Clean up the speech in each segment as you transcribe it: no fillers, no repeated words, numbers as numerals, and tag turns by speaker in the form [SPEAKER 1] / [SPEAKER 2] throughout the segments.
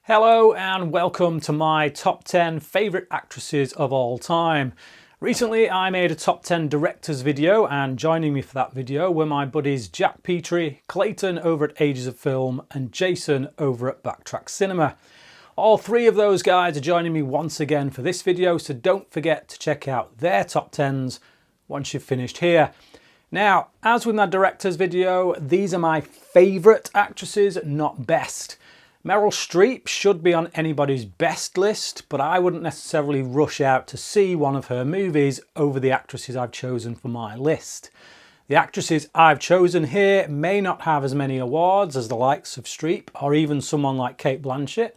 [SPEAKER 1] Hello and welcome to my top 10 favourite actresses of all time. Recently I made a top 10 directors video, and joining me for that video were my buddies Jack Petrie, Clayton over at Ages of Film and Jason over at Backtrack Cinema. All three of those guys are joining me once again for this video, so don't forget to check out their top 10s once you've finished here. Now, as with my directors video, these are my favourite actresses, not best. Meryl Streep should be on anybody's best list, but I wouldn't necessarily rush out to see one of her movies over the actresses I've chosen for my list. The actresses I've chosen here may not have as many awards as the likes of Streep or even someone like Cate Blanchett,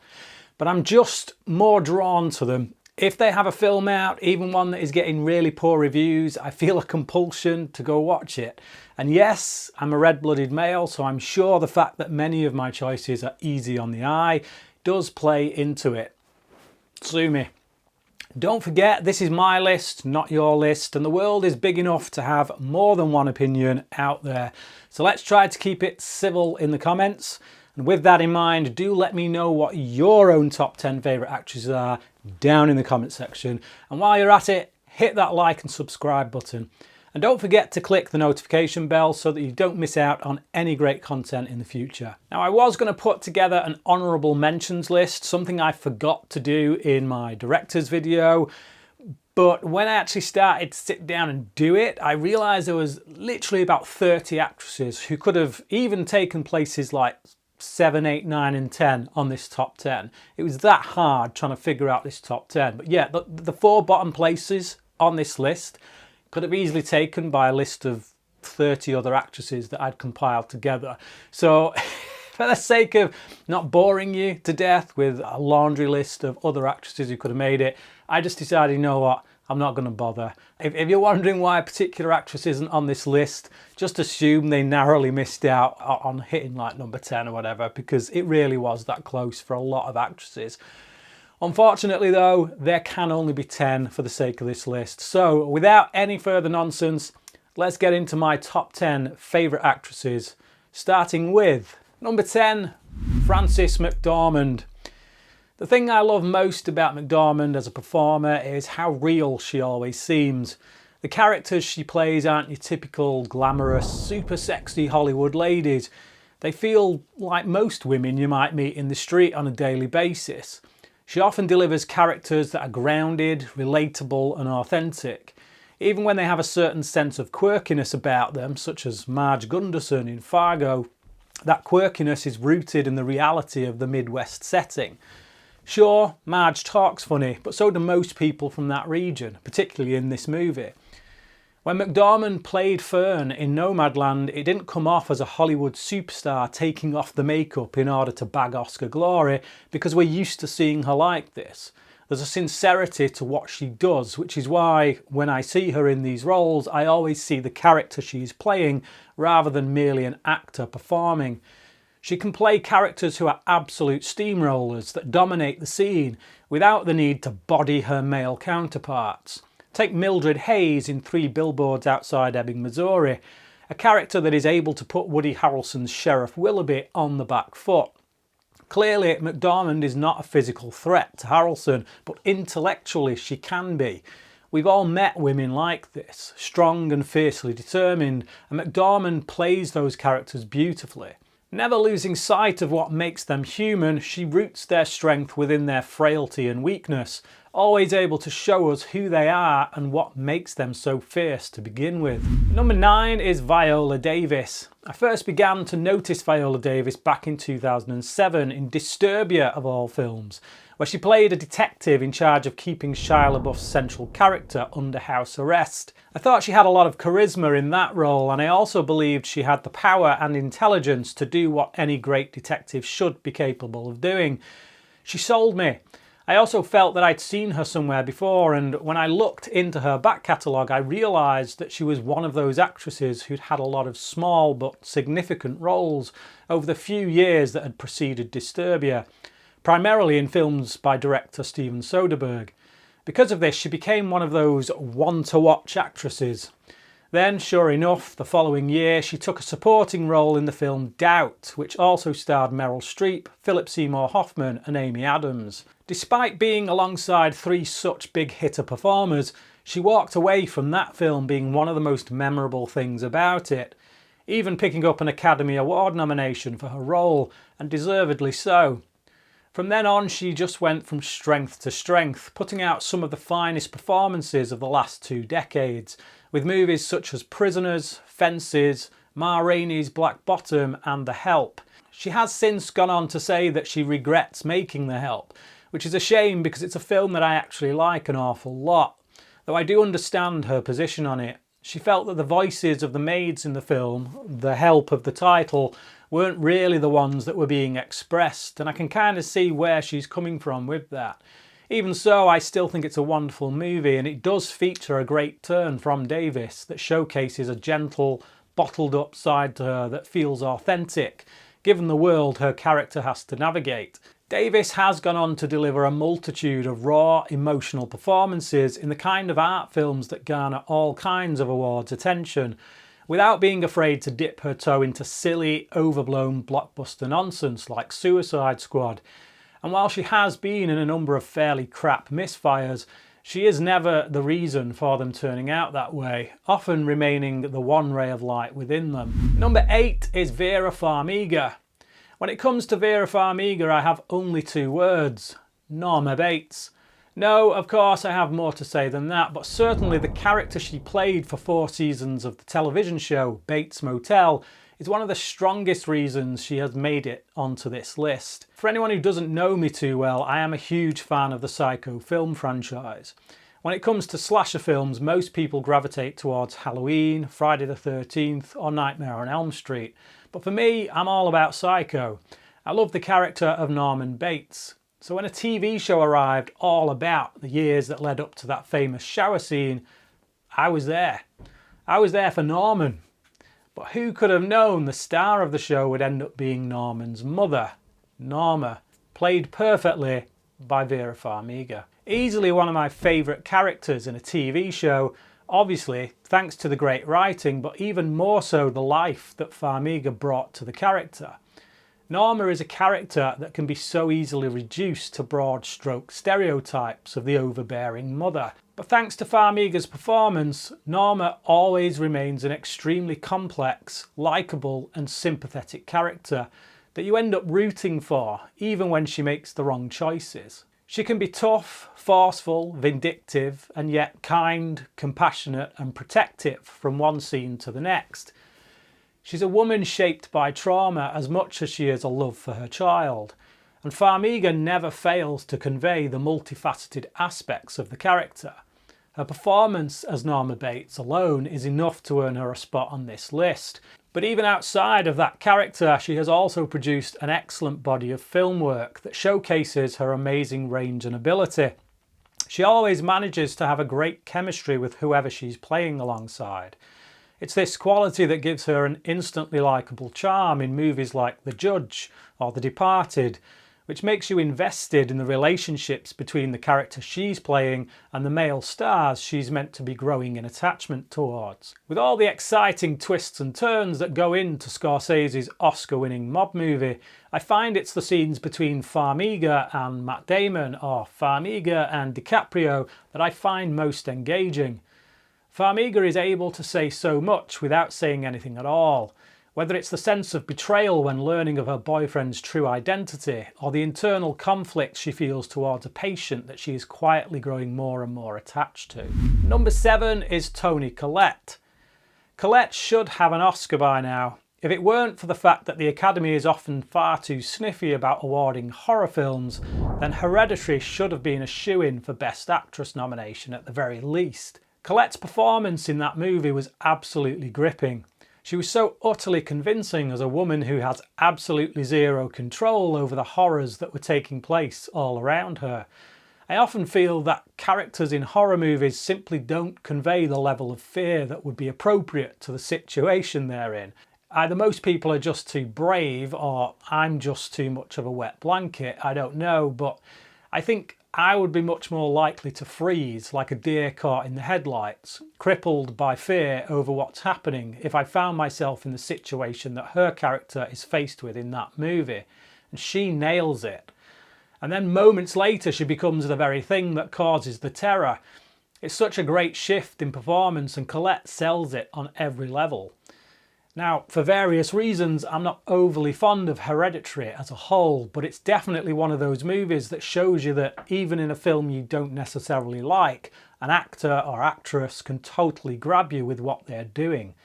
[SPEAKER 1] but I'm just more drawn to them. If they have a film out, even one that is getting really poor reviews, I feel a compulsion to go watch it. And yes, I'm a red-blooded male, so I'm sure the fact that many of my choices are easy on the eye does play into it. Sue me. Don't forget, this is my list, not your list, and the world is big enough to have more than one opinion out there. So let's try to keep it civil in the comments. And with that in mind, do let me know what your own top 10 favourite actresses are down in the comment section. And while you're at it, hit that like and subscribe button. And don't forget to click the notification bell so that you don't miss out on any great content in the future. Now, I was going to put together an honourable mentions list, something I forgot to do in my director's video. But when I actually started to sit down and do it, I realised there was literally about 30 actresses who could have even taken places like 7, 8, 9 and 10 on this top 10. It was that hard trying to figure out this top 10. But yeah, the four bottom places on this list could have easily taken by a list of 30 other actresses that I'd compiled together. So for the sake of not boring you to death with a laundry list of other actresses who could have made it, I just decided, you know what, I'm not going to bother. If you're wondering why a particular actress isn't on this list, just assume they narrowly missed out on hitting like number 10 or whatever, because it really was that close for a lot of actresses. Unfortunately though, there can only be 10 for the sake of this list. So without any further nonsense, let's get into my top 10 favourite actresses, starting with number 10, Frances McDormand. The thing I love most about McDormand as a performer is how real she always seems. The characters she plays aren't your typical glamorous, super sexy Hollywood ladies. They feel like most women you might meet in the street on a daily basis. She often delivers characters that are grounded, relatable and authentic. Even when they have a certain sense of quirkiness about them, such as Marge Gunderson in Fargo, that quirkiness is rooted in the reality of the Midwest setting. Sure, Marge talks funny, but so do most people from that region, particularly in this movie. When McDormand played Fern in Nomadland, it didn't come off as a Hollywood superstar taking off the makeup in order to bag Oscar glory, because we're used to seeing her like this. There's a sincerity to what she does, which is why when I see her in these roles, I always see the character she's playing rather than merely an actor performing. She can play characters who are absolute steamrollers that dominate the scene without the need to body her male counterparts. Take Mildred Hayes in 3 Billboards Outside Ebbing, Missouri, a character that is able to put Woody Harrelson's Sheriff Willoughby on the back foot. Clearly, McDormand is not a physical threat to Harrelson, but intellectually she can be. We've all met women like this, strong and fiercely determined, and McDormand plays those characters beautifully. Never losing sight of what makes them human, she roots their strength within their frailty and weakness, always able to show us who they are and what makes them so fierce to begin with. Number 9 is Viola Davis. I first began to notice Viola Davis back in 2007 in Disturbia of all films, where she played a detective in charge of keeping Shia LaBeouf's central character under house arrest. I thought she had a lot of charisma in that role, and I also believed she had the power and intelligence to do what any great detective should be capable of doing. She sold me. I also felt that I'd seen her somewhere before, and when I looked into her back catalogue, I realised that she was one of those actresses who'd had a lot of small but significant roles over the few years that had preceded Disturbia, primarily in films by director Steven Soderbergh. Because of this, she became one of those one-to-watch actresses. Then, sure enough, the following year she took a supporting role in the film Doubt, which also starred Meryl Streep, Philip Seymour Hoffman and Amy Adams. Despite being alongside three such big hitter performers, she walked away from that film being one of the most memorable things about it, even picking up an Academy Award nomination for her role, and deservedly so. From then on, she just went from strength to strength, putting out some of the finest performances of the last 2 decades, with movies such as Prisoners, Fences, Ma Rainey's Black Bottom and The Help. She has since gone on to say that she regrets making The Help, which is a shame because it's a film that I actually like an awful lot, though I do understand her position on it. She felt that the voices of the maids in the film, the help of the title, weren't really the ones that were being expressed, and I can kind of see where she's coming from with that. Even so, I still think it's a wonderful movie, and it does feature a great turn from Davis that showcases a gentle, bottled up side to her that feels authentic, given the world her character has to navigate. Davis has gone on to deliver a multitude of raw, emotional performances in the kind of art films that garner all kinds of awards attention, without being afraid to dip her toe into silly, overblown blockbuster nonsense like Suicide Squad. And while she has been in a number of fairly crap misfires, she is never the reason for them turning out that way, often remaining the one ray of light within them. Number 8 is Vera Farmiga. When it comes to Vera Farmiga, I have only 2 words: Norma Bates. No, of course I have more to say than that, but certainly the character she played for 4 seasons of the television show Bates Motel is one of the strongest reasons she has made it onto this list. For anyone who doesn't know me too well, I am a huge fan of the Psycho film franchise. When it comes to slasher films, most people gravitate towards Halloween, Friday the 13th or Nightmare on Elm Street. But for me, I'm all about Psycho. I love the character of Norman Bates. So when a TV show arrived all about the years that led up to that famous shower scene, I was there. I was there for Norman. But who could have known the star of the show would end up being Norman's mother, Norma, played perfectly by Vera Farmiga. Easily one of my favourite characters in a TV show, obviously thanks to the great writing, but even more so the life that Farmiga brought to the character. Norma is a character that can be so easily reduced to broad stroke stereotypes of the overbearing mother. But thanks to Farmiga's performance, Norma always remains an extremely complex, likeable and sympathetic character that you end up rooting for, even when she makes the wrong choices. She can be tough, forceful, vindictive, and yet kind, compassionate and protective from one scene to the next. She's a woman shaped by trauma as much as she is a love for her child, and Farmiga never fails to convey the multifaceted aspects of the character. Her performance as Norma Bates alone is enough to earn her a spot on this list, but even outside of that character, she has also produced an excellent body of film work that showcases her amazing range and ability. She always manages to have a great chemistry with whoever she's playing alongside. It's this quality that gives her an instantly likeable charm in movies like The Judge or The Departed, which makes you invested in the relationships between the character she's playing and the male stars she's meant to be growing in attachment towards. With all the exciting twists and turns that go into Scorsese's Oscar-winning mob movie, I find it's the scenes between Farmiga and Matt Damon or Farmiga and DiCaprio that I find most engaging. Farmiga is able to say so much without saying anything at all, whether it's the sense of betrayal when learning of her boyfriend's true identity or the internal conflict she feels towards a patient that she is quietly growing more and more attached to. Number 7 is Toni Collette. Collette should have an Oscar by now. If it weren't for the fact that the Academy is often far too sniffy about awarding horror films, then Hereditary should have been a shoo-in for Best Actress nomination at the very least. Collette's performance in that movie was absolutely gripping. She was so utterly convincing as a woman who has absolutely zero control over the horrors that were taking place all around her. I often feel that characters in horror movies simply don't convey the level of fear that would be appropriate to the situation they're in. Either most people are just too brave or I'm just too much of a wet blanket, I don't know, but I think I would be much more likely to freeze like a deer caught in the headlights, crippled by fear over what's happening if I found myself in the situation that her character is faced with in that movie. And she nails it. And then moments later she becomes the very thing that causes the terror. It's such a great shift in performance, and Colette sells it on every level. Now, for various reasons, I'm not overly fond of Hereditary as a whole, but it's definitely one of those movies that shows you that even in a film you don't necessarily like, an actor or actress can totally grab you with what they're doing.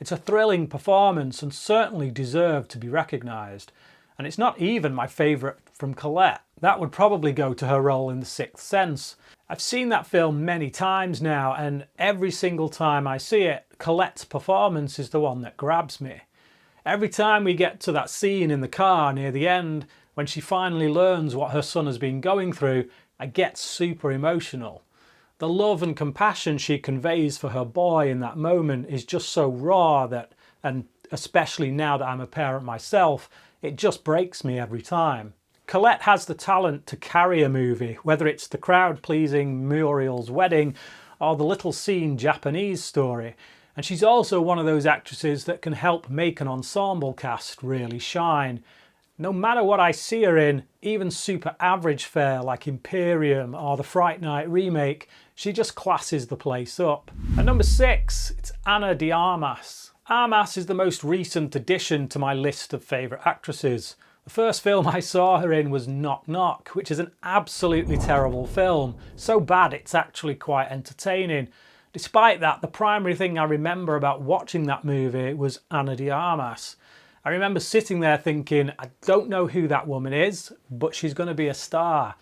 [SPEAKER 1] It's a thrilling performance and certainly deserved to be recognised. And it's not even my favourite from Colette. That would probably go to her role in The Sixth Sense. I've seen that film many times now, and every single time I see it, Colette's performance is the one that grabs me. Every time we get to that scene in the car near the end, when she finally learns what her son has been going through, I get super emotional. The love and compassion she conveys for her boy in that moment is just so raw that, and especially now that I'm a parent myself, it just breaks me every time. Colette has the talent to carry a movie, whether it's the crowd-pleasing Muriel's Wedding or the little scene Japanese Story. And she's also one of those actresses that can help make an ensemble cast really shine. No matter what I see her in, even super average fare like Imperium or the Fright Night remake, she just classes the place up. At number 6, it's Ana de Armas. Armas is the most recent addition to my list of favourite actresses. The first film I saw her in was Knock Knock, which is an absolutely terrible film. So bad it's actually quite entertaining. Despite that, the primary thing I remember about watching that movie was Ana de Armas. I remember sitting there thinking, I don't know who that woman is, but she's going to be a star.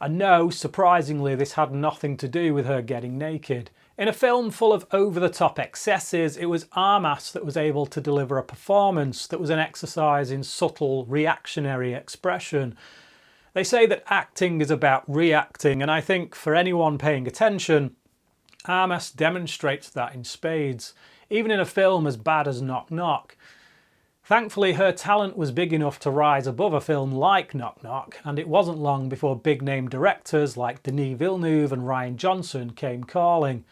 [SPEAKER 1] And no, surprisingly, this had nothing to do with her getting naked. In a film full of over-the-top excesses, it was Armas that was able to deliver a performance that was an exercise in subtle, reactionary expression. They say that acting is about reacting, and I think for anyone paying attention, Armas demonstrates that in spades, even in a film as bad as Knock Knock. Thankfully, her talent was big enough to rise above a film like Knock Knock, and it wasn't long before big-name directors like Denis Villeneuve and Rian Johnson came calling.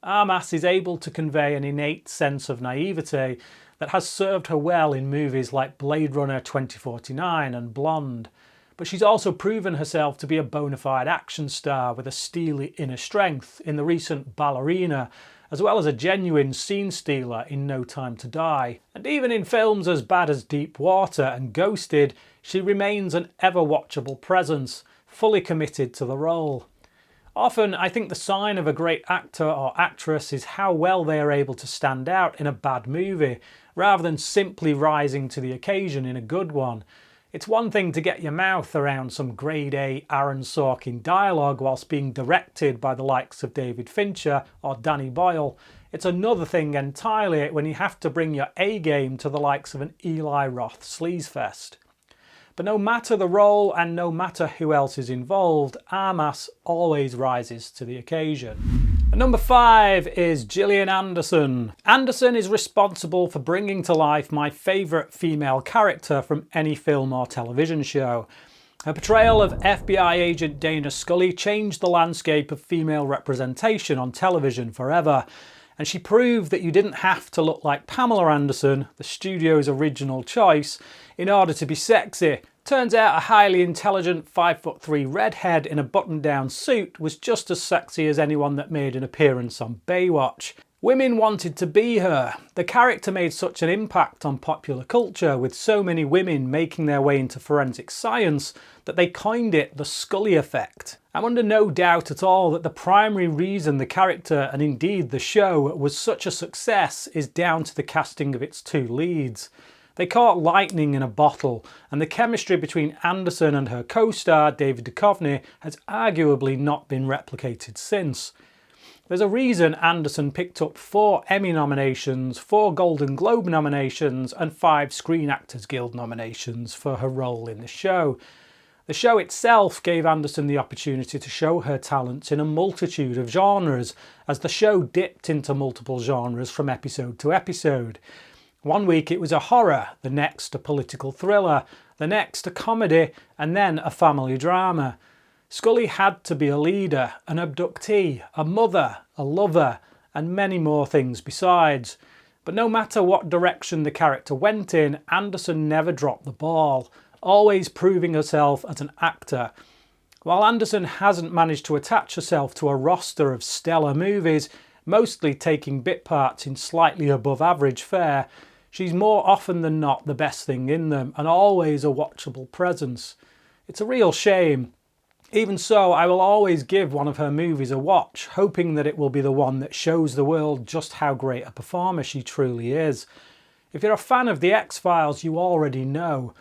[SPEAKER 1] Armas is able to convey an innate sense of naivete that has served her well in movies like Blade Runner 2049 and Blonde. But she's also proven herself to be a bona fide action star with a steely inner strength in the recent Ballerina, as well as a genuine scene stealer in No Time to Die. And even in films as bad as Deep Water and Ghosted, she remains an ever-watchable presence, fully committed to the role. Often, I think the sign of a great actor or actress is how well they are able to stand out in a bad movie, rather than simply rising to the occasion in a good one. It's one thing to get your mouth around some grade A Aaron Sorkin dialogue whilst being directed by the likes of David Fincher or Danny Boyle. It's another thing entirely when you have to bring your A game to the likes of an Eli Roth sleazefest. But no matter the role and no matter who else is involved, Armas always rises to the occasion. And number 5 is Gillian Anderson. Anderson is responsible for bringing to life my favourite female character from any film or television show. Her portrayal of FBI agent Dana Scully changed the landscape of female representation on television forever. And she proved that you didn't have to look like Pamela Anderson, the studio's original choice, in order to be sexy. Turns out a highly intelligent 5'3" redhead in a button-down suit was just as sexy as anyone that made an appearance on Baywatch. Women wanted to be her. The character made such an impact on popular culture, with so many women making their way into forensic science, that they coined it the Scully effect. I'm under no doubt at all that the primary reason the character, and indeed the show, was such a success is down to the casting of its two leads. They caught lightning in a bottle, and the chemistry between Anderson and her co-star David Duchovny has arguably not been replicated since. There's a reason Anderson picked up 4 Emmy nominations, 4 Golden Globe nominations, and 5 Screen Actors Guild nominations for her role in the show. The show itself gave Anderson the opportunity to show her talents in a multitude of genres, as the show dipped into multiple genres from episode to episode. One week it was a horror, the next a political thriller, the next a comedy, and then a family drama. Scully had to be a leader, an abductee, a mother, a lover, and many more things besides. But no matter what direction the character went in, Anderson never dropped the ball, always proving herself as an actor. While Anderson hasn't managed to attach herself to a roster of stellar movies, mostly taking bit parts in slightly above average fare, she's more often than not the best thing in them and always a watchable presence. It's a real shame. Even so, I will always give one of her movies a watch, hoping that it will be the one that shows the world just how great a performer she truly is. If you're a fan of The X-Files, you already know.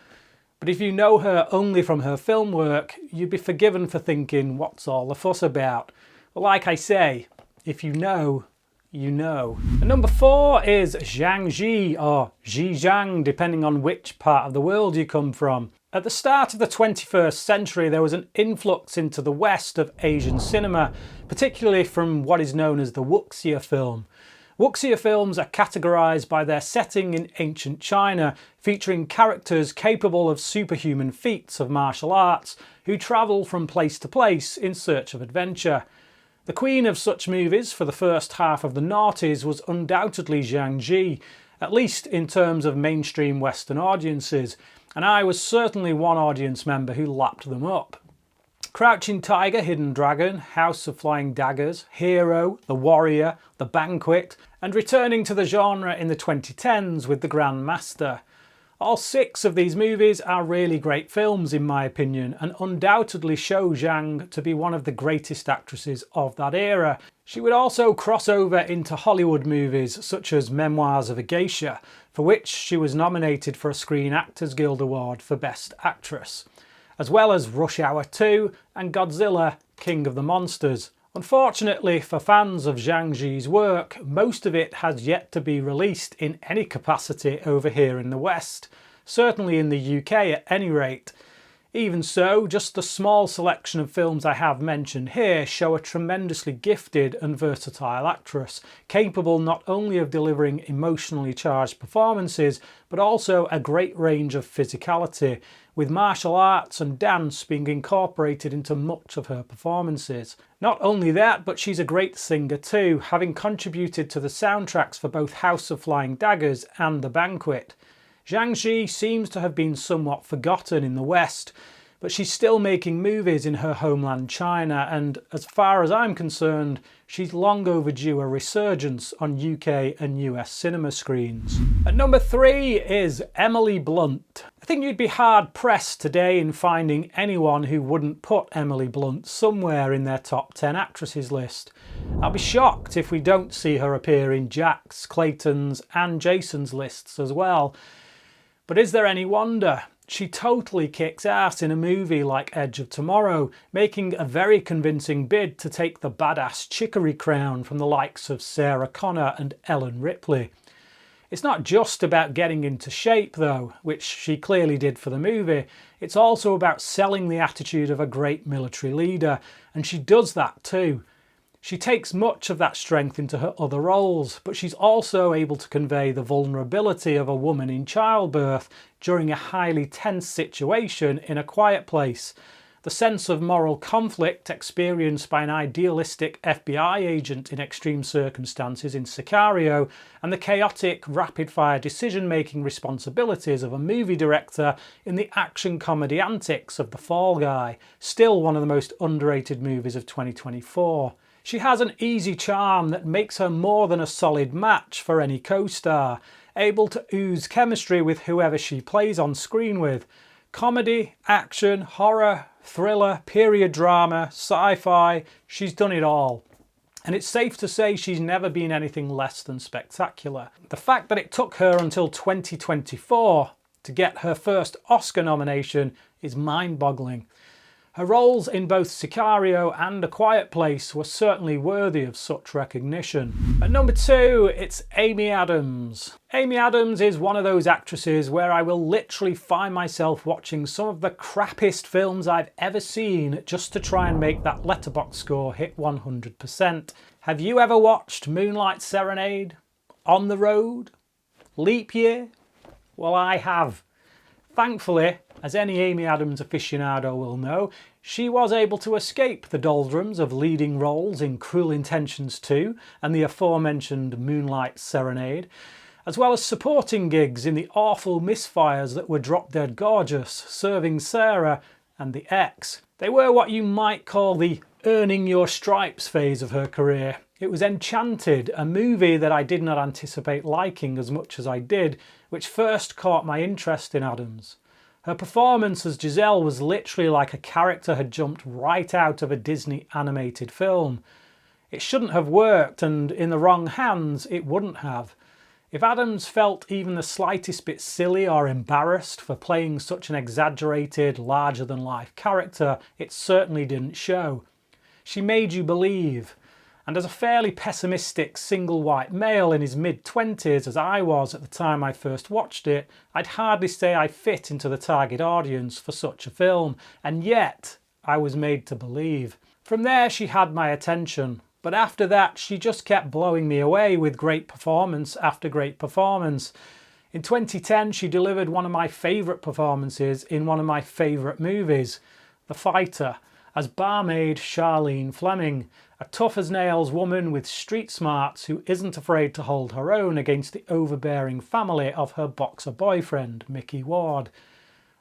[SPEAKER 1] But if you know her only from her film work, you'd be forgiven for thinking, what's all the fuss about? But like I say, if you know, you know. And number 4 is Zhang Ji, or Zhejiang, depending on which part of the world you come from. At the start of the 21st century, there was an influx into the West of Asian cinema, particularly from what is known as the wuxia film. Wuxia films are categorised by their setting in ancient China, featuring characters capable of superhuman feats of martial arts who travel from place to place in search of adventure. The queen of such movies for the first half of the noughties was undoubtedly Zhang Ji, at least in terms of mainstream Western audiences, and I was certainly one audience member who lapped them up. Crouching Tiger, Hidden Dragon, House of Flying Daggers, Hero, The Warrior, The Banquet, and returning to the genre in the 2010s with The Grand Master. All 6 of these movies are really great films in my opinion, and undoubtedly show Zhang to be one of the greatest actresses of that era. She would also cross over into Hollywood movies such as Memoirs of a Geisha, for which she was nominated for a Screen Actors Guild Award for Best Actress, as well as Rush Hour 2 and Godzilla, King of the Monsters. Unfortunately for fans of Zhang Ji's work, most of it has yet to be released in any capacity over here in the West, certainly in the UK at any rate. Even so, just the small selection of films I have mentioned here show a tremendously gifted and versatile actress, capable not only of delivering emotionally charged performances, but also a great range of physicality, with martial arts and dance being incorporated into much of her performances. Not only that, but she's a great singer too, having contributed to the soundtracks for both House of Flying Daggers and The Banquet. Zhang Ji seems to have been somewhat forgotten in the West, but she's still making movies in her homeland China, and as far as I'm concerned, she's long overdue a resurgence on UK and US cinema screens. At number 3 is Emily Blunt. I think you'd be hard pressed today in finding anyone who wouldn't put Emily Blunt somewhere in their top 10 actresses list. I'll be shocked if we don't see her appear in Jack's, Clayton's and Jason's lists as well. But is there any wonder? She totally kicks ass in a movie like Edge of Tomorrow, making a very convincing bid to take the badass chicory crown from the likes of Sarah Connor and Ellen Ripley. It's not just about getting into shape though, which she clearly did for the movie. It's also about selling the attitude of a great military leader, and she does that too. She takes much of that strength into her other roles, but she's also able to convey the vulnerability of a woman in childbirth during a highly tense situation in A Quiet Place, the sense of moral conflict experienced by an idealistic FBI agent in extreme circumstances in Sicario, and the chaotic, rapid-fire decision-making responsibilities of a movie director in the action comedy antics of The Fall Guy, still one of the most underrated movies of 2024. She has an easy charm that makes her more than a solid match for any co-star, able to ooze chemistry with whoever she plays on screen with. Comedy, action, horror, thriller, period drama, sci-fi, she's done it all. And it's safe to say she's never been anything less than spectacular. The fact that it took her until 2024 to get her first Oscar nomination is mind-boggling. Her roles in both Sicario and A Quiet Place were certainly worthy of such recognition. At number 2, it's Amy Adams. Amy Adams is one of those actresses where I will literally find myself watching some of the crappiest films I've ever seen just to try and make that Letterboxd score hit 100%. Have you ever watched Moonlight Serenade? On the Road? Leap Year? Well, I have. Thankfully, As any Amy Adams aficionado will know, she was able to escape the doldrums of leading roles in Cruel Intentions 2 and the aforementioned Moonlight Serenade, as well as supporting gigs in the awful misfires that were Drop Dead Gorgeous, Serving Sarah and The X. They were what you might call the earning your stripes phase of her career. It was Enchanted, a movie that I did not anticipate liking as much as I did, which first caught my interest in Adams. Her performance as Giselle was literally like a character had jumped right out of a Disney animated film. It shouldn't have worked, and in the wrong hands it wouldn't have. If Adams felt even the slightest bit silly or embarrassed for playing such an exaggerated, larger-than-life character, it certainly didn't show. She made you believe. And as a fairly pessimistic single white male in his mid-20s, as I was at the time I first watched it, I'd hardly say I fit into the target audience for such a film, and yet I was made to believe. From there she had my attention, but after that she just kept blowing me away with great performance after great performance. In 2010 she delivered one of my favourite performances in one of my favourite movies, The Fighter, as barmaid Charlene Fleming, a tough-as-nails woman with street smarts who isn't afraid to hold her own against the overbearing family of her boxer boyfriend, Mickey Ward.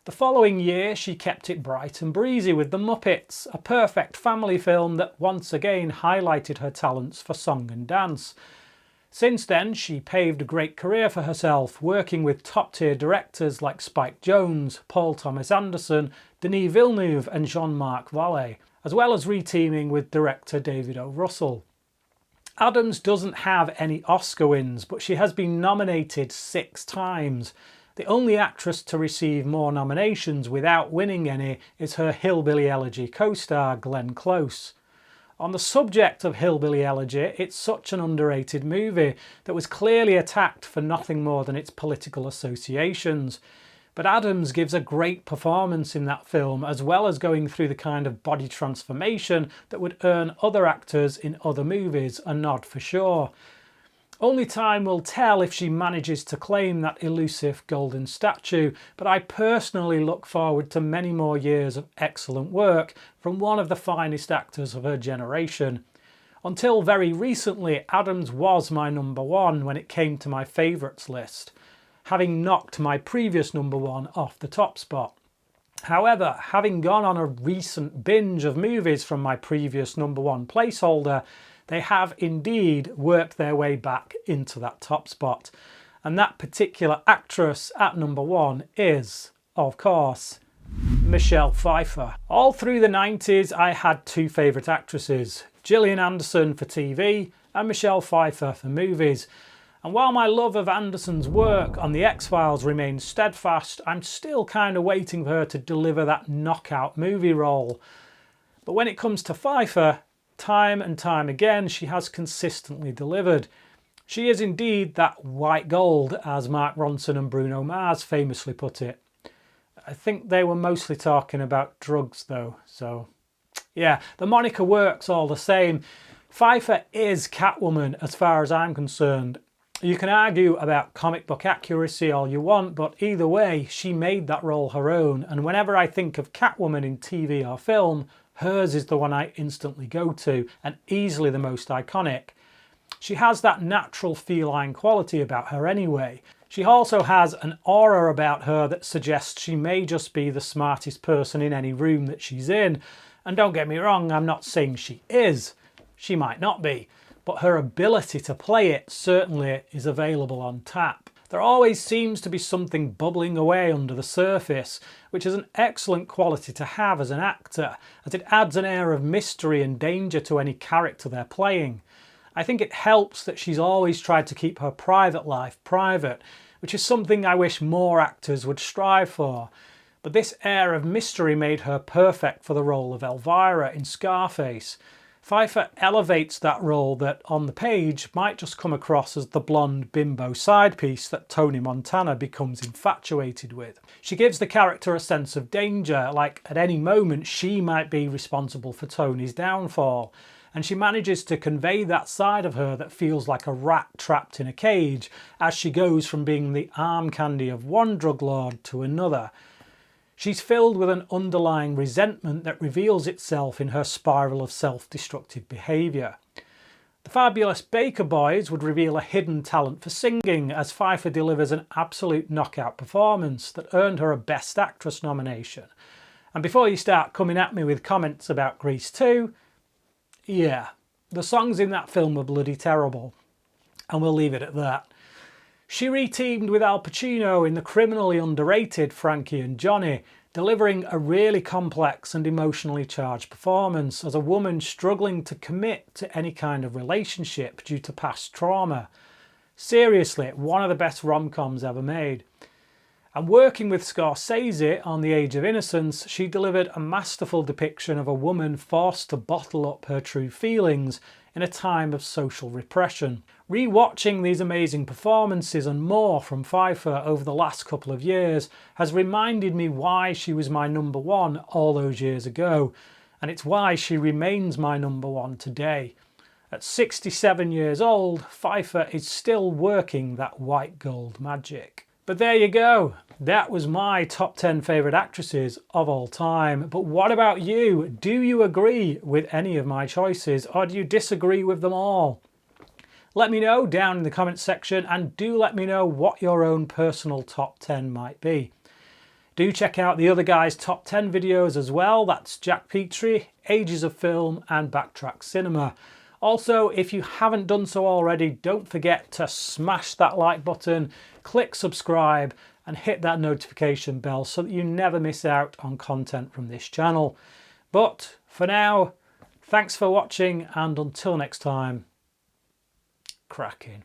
[SPEAKER 1] The following year she kept it bright and breezy with The Muppets, a perfect family film that once again highlighted her talents for song and dance. Since then, she paved a great career for herself, working with top-tier directors like Spike Jonze, Paul Thomas Anderson, Denis Villeneuve and Jean-Marc Vallée, as well as reteaming with director David O. Russell. Adams doesn't have any Oscar wins, but she has been nominated 6 times. The only actress to receive more nominations without winning any is her Hillbilly Elegy co-star Glenn Close. On the subject of Hillbilly Elegy, it's such an underrated movie that was clearly attacked for nothing more than its political associations. But Adams gives a great performance in that film, as well as going through the kind of body transformation that would earn other actors in other movies a nod for sure. Only time will tell if she manages to claim that elusive golden statue, but I personally look forward to many more years of excellent work from one of the finest actors of her generation. Until very recently, Adams was my number 1 when it came to my favourites list, having knocked my previous number 1 off the top spot. However, having gone on a recent binge of movies from my previous number 1 placeholder, they have indeed worked their way back into that top spot. And that particular actress at number 1 is, of course, Michelle Pfeiffer. All through the 90s I had 2 favourite actresses, Gillian Anderson for TV and Michelle Pfeiffer for movies. And while my love of Anderson's work on The X-Files remains steadfast, I'm still kind of waiting for her to deliver that knockout movie role. But when it comes to Pfeiffer, time and time again she has consistently delivered. She is indeed that white gold, as Mark Ronson and Bruno Mars famously put it. I think they were mostly talking about drugs though, so yeah, the moniker works all the same. Pfeiffer is Catwoman as far as I'm concerned. You can argue about comic book accuracy all you want, but either way, she made that role her own, and whenever I think of Catwoman in TV or film, hers is the one I instantly go to, and easily the most iconic. She has that natural feline quality about her anyway. She also has an aura about her that suggests she may just be the smartest person in any room that she's in. And don't get me wrong, I'm not saying she is. She might not be. But her ability to play it certainly is available on tap. There always seems to be something bubbling away under the surface, which is an excellent quality to have as an actor, as it adds an air of mystery and danger to any character they're playing. I think it helps that she's always tried to keep her private life private, which is something I wish more actors would strive for. But this air of mystery made her perfect for the role of Elvira in Scarface. Pfeiffer elevates that role that, on the page, might just come across as the blonde bimbo side piece that Tony Montana becomes infatuated with. She gives the character a sense of danger, like at any moment she might be responsible for Tony's downfall. And she manages to convey that side of her that feels like a rat trapped in a cage as she goes from being the arm candy of one drug lord to another. She's filled with an underlying resentment that reveals itself in her spiral of self-destructive behaviour. The fabulous Baker Boys would reveal a hidden talent for singing as Pfeiffer delivers an absolute knockout performance that earned her a Best Actress nomination. And before you start coming at me with comments about Grease 2, yeah, the songs in that film were bloody terrible. And we'll leave it at that. She re-teamed with Al Pacino in the criminally underrated Frankie and Johnny, delivering a really complex and emotionally charged performance as a woman struggling to commit to any kind of relationship due to past trauma. Seriously, one of the best rom-coms ever made. And working with Scorsese on The Age of Innocence, she delivered a masterful depiction of a woman forced to bottle up her true feelings in a time of social repression. Rewatching these amazing performances and more from Pfeiffer over the last couple of years has reminded me why she was my number one all those years ago, and it's why she remains my number one today. At 67 years old, Pfeiffer is still working that white gold magic. But there you go, that was my top 10 favourite actresses of all time. But what about you? Do you agree with any of my choices, or do you disagree with them all? Let me know down in the comments section, and do let me know what your own personal top 10 might be. Do check out the other guys' top 10 videos as well. That's Jack Petrie, Ages of Film and Backtrack Cinema. Also, if you haven't done so already, don't forget to smash that like button, click subscribe and hit that notification bell so that you never miss out on content from this channel. But for now, thanks for watching, and until next time, cracking.